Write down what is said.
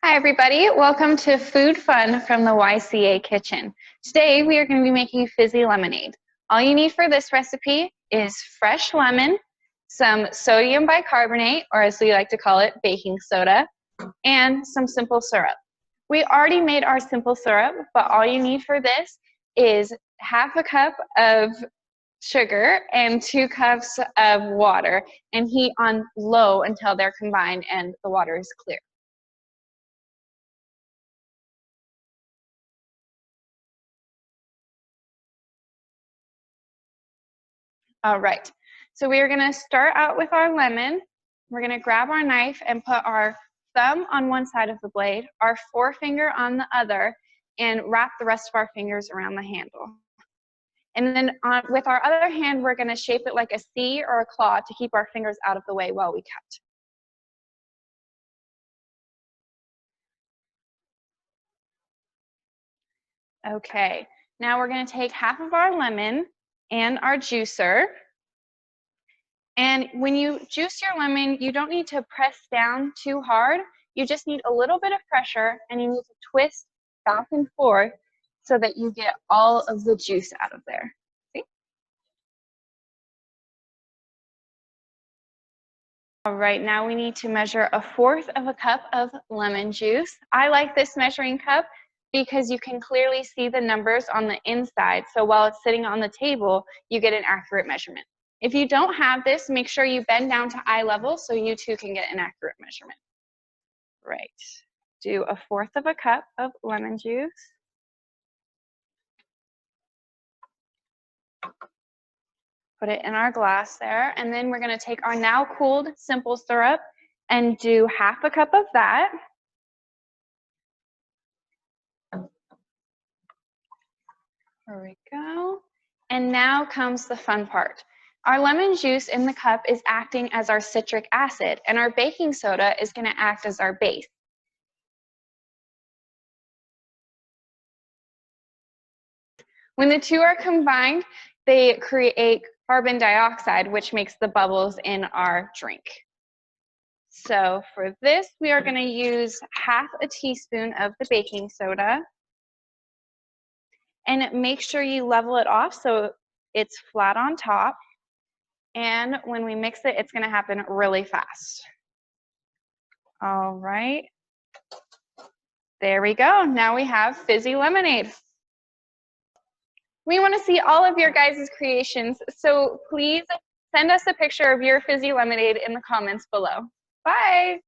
Hi everybody, welcome to Food Fun from the YCA Kitchen. Today we are going to be making fizzy lemonade. All you need for this recipe is fresh lemon, some sodium bicarbonate, or as we like to call it, baking soda, and some simple syrup. We already made our simple syrup, but all you need for this is half a cup of sugar and 2 cups of water, and heat on low until they're combined and the water is clear. All right, so we are gonna start out with our lemon. We're gonna grab our knife and put our thumb on one side of the blade, our forefinger on the other, and wrap the rest of our fingers around the handle. And then with our other hand, we're gonna shape it like a C or a claw to keep our fingers out of the way while we cut. Okay, now we're gonna take half of our lemon and our juicer. And when you juice your lemon, you don't need to press down too hard. You just need a little bit of pressure, and you need to twist back and forth so that you get all of the juice out of there. See? All right, now we need to measure 1/4 cup of lemon juice. I like this measuring cup because you can clearly see the numbers on the inside. So while it's sitting on the table, you get an accurate measurement. If you don't have this, make sure you bend down to eye level so you too can get an accurate measurement. Right. Do 1/4 cup of lemon juice. Put it in our glass there. And then we're going to take our now cooled simple syrup and do 1/2 cup of that. There we go. And now comes the fun part. Our lemon juice in the cup is acting as our citric acid, and our baking soda is going to act as our base. When the two are combined, they create carbon dioxide, which makes the bubbles in our drink. So for this, we are going to use 1/2 teaspoon of the baking soda. And make sure you level it off so it's flat on top. And when we mix it, it's going to happen really fast. All right. There we go. Now we have fizzy lemonade. We want to see all of your guys' creations, so please send us a picture of your fizzy lemonade in the comments below. Bye!